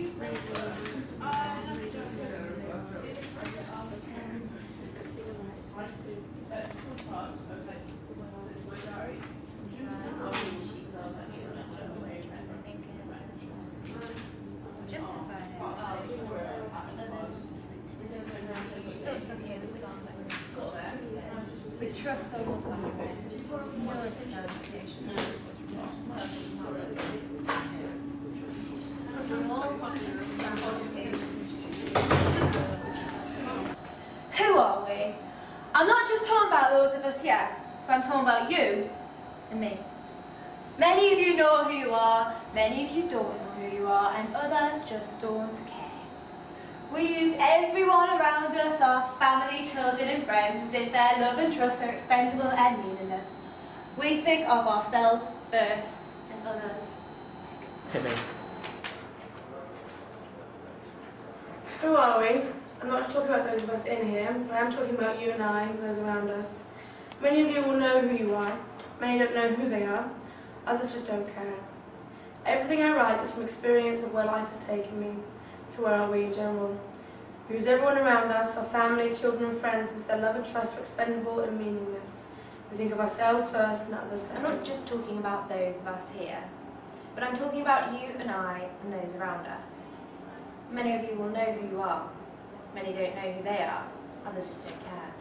We trust social contracts. No notification. Who are we? I'm not just talking about those of us here, but I'm talking about you and me. Many of you know who you are, many of you don't know who you are, and others just don't care. We use everyone around us, our family, children and friends, as if their love and trust are expendable and meaningless. We think of ourselves first and others second. Who are we? I'm not just talking about those of us in here, but I'm talking about you and I and those around us. Many of you will know who you are, many don't know who they are, others just don't care. Everything I write is from experience of where life has taken me. So where are we in general? We use everyone around us, our family, children and friends, as if their love and trust were expendable and meaningless. We think of ourselves first and others second. I'm not just talking about those of us here, but I'm talking about you and I and those around us. Many of you will know who you are. Many don't know who they are. Others just don't care.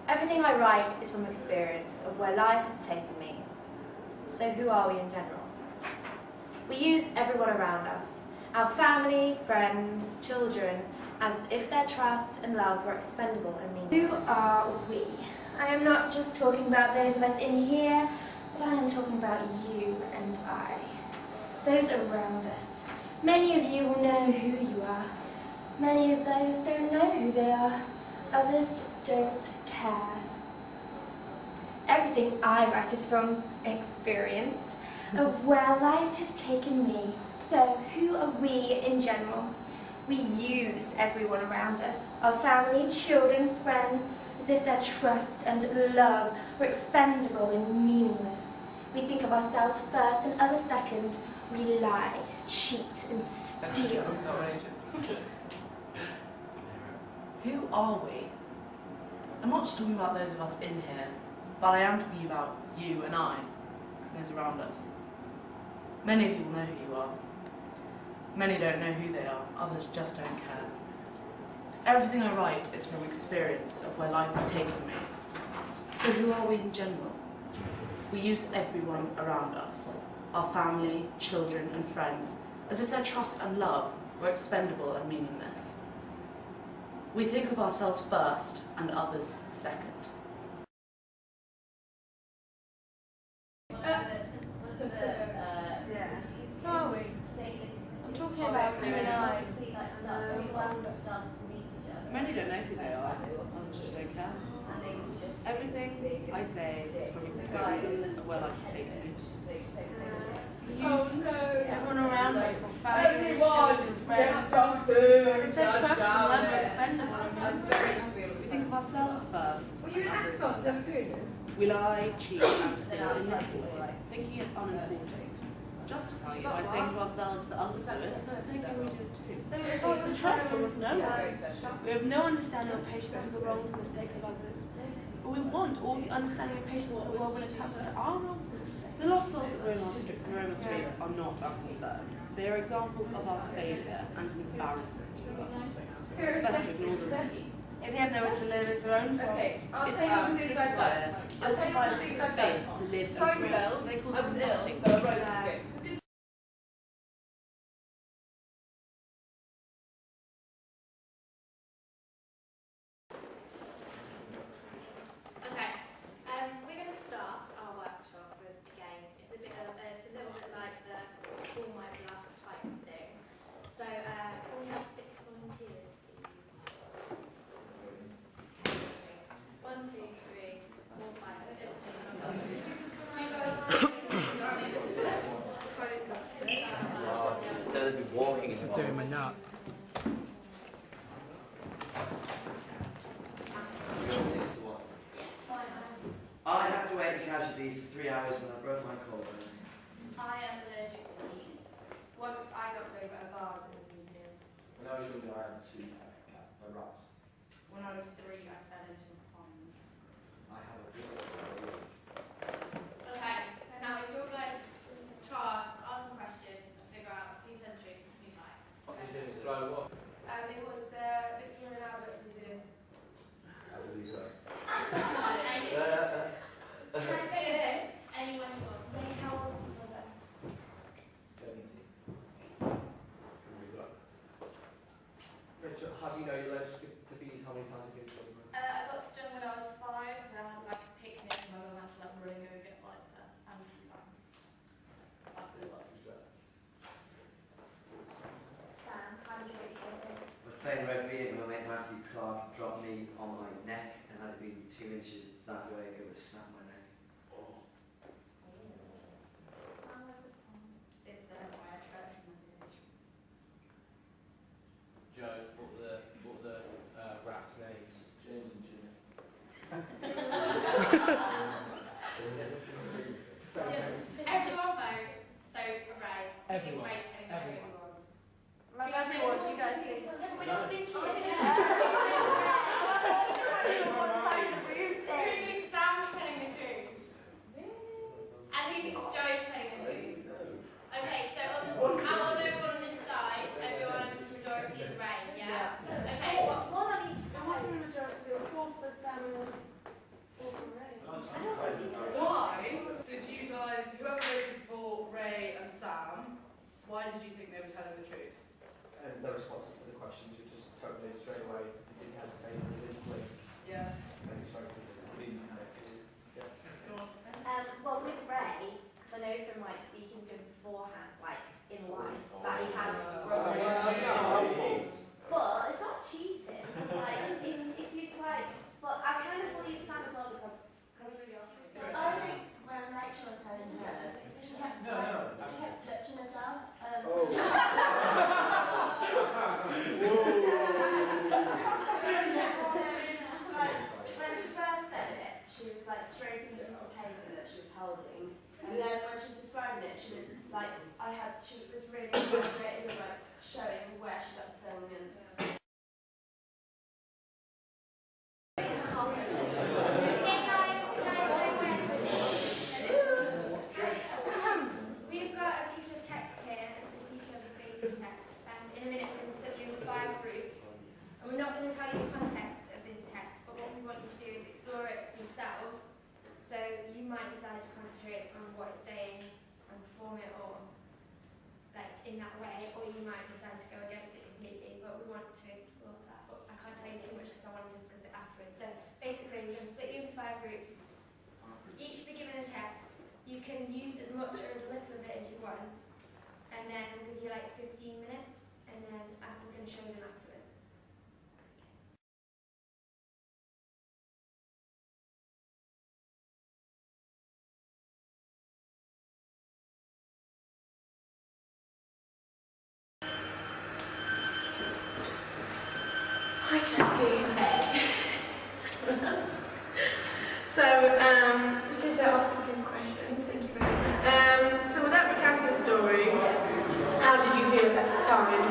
Everything I write is from experience of where life has taken me. So who are we in general? We use everyone around us, our family, friends, children, as if their trust and love were expendable and meaningless. Who are we? I am not just talking about those of us in here, but I am talking about you and I. Those around us. Many of you will know who you are. Many of those don't know who they are. Others just don't care. Everything I write is from experience of where life has taken me. So who are we in general? We use everyone around us, our family, children, friends, as if their trust and love were expendable and meaningless. We think of ourselves first and others second. We lie, cheat and steal. That's outrageous. Who are we? I'm not just talking about those of us in here, but I am talking about you and I, those around us. Many of you will know who you are. Many don't know who they are, others just don't care. Everything I write is from experience of where life has taken me. So who are we in general? We use everyone around us, our family, children and friends, as if their trust and love were expendable and meaningless. We think of ourselves first and others second. Who are we? I'm talking about you and I. Many don't know who they are, others just don't care. Everything I say is from experience of where life has taken me. We use everyone around us, our family, children, friends, as if their trust and love are expendable and meaningless. We think of ourselves first. Were you an actor? We lie, cheat and steal in little ways, thinking it's unimportant. Justifying it by saying to ourselves that others do it, so it's okay we do it too. We trust almost no one. We have no understanding or patience with the wrongs and mistakes of others. But we want all the understanding and patience of the world when it comes to our wrongs and mistakes. The lost souls that roam our streets are not our concern. They are examples of our failure and an embarrassment to us. It's best to ignore them. If they have nowhere to live, it's their own fault. If this square doesn't provide space to live and breathe, they cause nothing. We're going to start our workshop with a game. It's a little bit like the All My Bluff type thing. So, can we have 6 volunteers, please? 1, 2, 3, 4, 5, 6. They'll be walking. This is doing my nut. I had to wait in casualty for 3 hours when I broke my collarbone. I am allergic to these. Once I knocked over a vase in When I was younger, I had 2 rats. When I was 3, I fell into a pond. I have a big Okay, so now it's your guys' chance to ask some questions and figure out who said the truth and who's lying. Okay. So what? It was the Victoria and Albert Museum. How will you go? Can I say it? Anyone you want. Ray, how old is your brother? 70. Who will you go? Rachel, how do you know you're allergic to bees? How many times have you been stung? I got stung when I was 5, and I had like a picnic, and my mum had to like run and go get like the anti-venom. Who's that? Sam, how did you rate your brother? I was playing rugby and my mate Matthew Clark dropped me on my neck, and had it been 2 inches that way, it would have snapped my neck. Oh. It's why I tried to Joe, what were the rats' names? James and Jimmy. Everyone vote. So Ray. Everyone. Ray's Everyone. Like everyone, you guys think. We're not thinking. Who thinks Sam's telling the truth? And who thinks Joe's telling the truth? Okay, so out of everyone on this side, everyone's majority is Ray, yeah? Okay, what's one on each It side? wasn't the majority, there were 4 for Sam and there was 4 for Ray. Why did you guys, whoever voted for Ray and Sam, why did you think they were telling the truth? And the responses to the questions were just totally straight away. They didn't hesitate, they didn't blink. Yeah. And it's very clean. Yeah. Go on. Well, with Ray, because I know from like speaking to him beforehand, like in life, that he has brothers. But it's not cheating. Because, like, if you like, but I kind of believe Sam as well because. I think when Rachel was telling her, she kept, she kept touching herself. Like, when she first said it, she was like stroking the piece of paper that she was holding, and then when she was describing it, she was like, she was really exaggerating and like showing where she got stung and. We've got a piece of text here, it's a piece of creative text, and in a minute we're going to split you into 5 groups. And we're not going to tell you the context of this text, but what we want you to do is explore it yourselves. So you might decide to concentrate on what it's saying and perform it or like in that way, or you might decide to go against it completely, but we want to explore that. But I can't tell you too much because I want to discuss it afterwards. So basically we're going to split you into 5 groups. Each be given a text. You can use as much or as little of it as you want, and then we'll give you like 15 minutes, and then we're going to show them afterwards. Hi, Chesky. So, just need to ask a few questions. Thank you very much. So, without recounting the story, how did you feel at the time?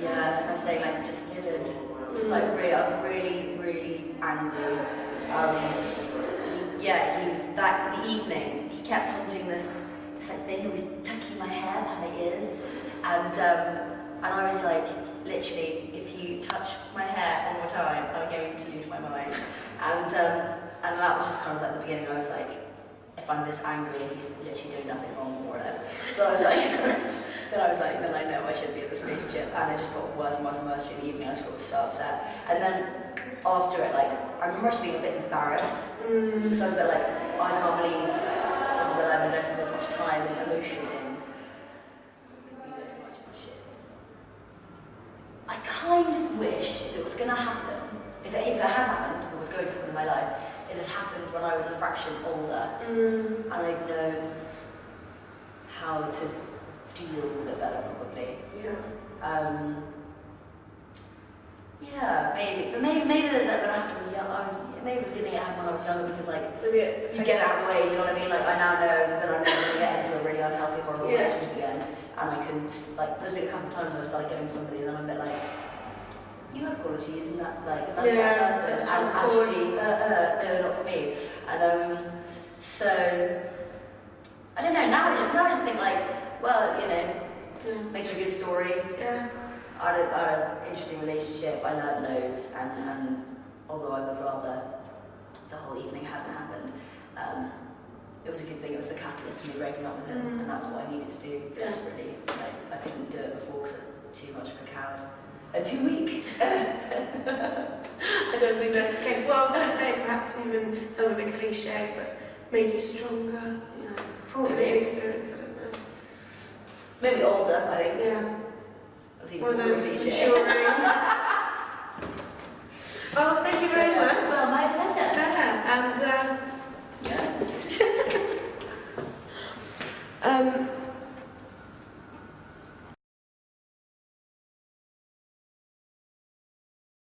Yeah, like I say, like just livid. Just like really, I was really, really angry. He was that the evening. He kept on doing this like thing. He was tucking my hair behind my ears, and I was like, literally, if you touch my hair one more time, I'm going to lose my mind. And that was just kind of like the beginning. I was like, if I'm this angry and he's literally doing nothing wrong, more or less. So I was like. Then I know I shouldn't be in this relationship, and it just got worse and worse and worse during the evening. I just got so upset, and then after it, like I remember just being a bit embarrassed, because I was a bit like, I can't believe someone that I've invested this much time and emotion in could be this much of a shit. I kind of wish if it was going to happen, if it had happened, or was going to happen in my life, it had happened when I was a fraction older, and I'd known how to deal with it better, probably. Yeah. Yeah, maybe. But maybe that happened when maybe it was a good thing it happened when I was younger because like you get out of the way, do you know what I mean? Like I now know that I'm never going to get into a really unhealthy, horrible relationship again. And I can, like, there's been a couple of times where I started getting with somebody and then I'm a bit like, you have qualities and that, like, that's that person. And actually, no, not for me. And so, I don't know, now I just think like, well, you know, makes for a good story. Yeah. I had an interesting relationship, I learned loads, and although I would rather the whole evening hadn't happened, it was a good thing. It was the catalyst for me breaking up with him, and that's what I needed to do desperately. Like, I couldn't do it before because I was too much of a coward. Too weak. I don't think that's the case. Well, I was going to say perhaps even some of it cliche, but made you stronger, you know. Probably. Maybe experience, I don't know. Maybe older, I think. Yeah. I was even One of more those cliche. maturing. Well, thank you very much. Well, my pleasure. Yeah, and Yeah.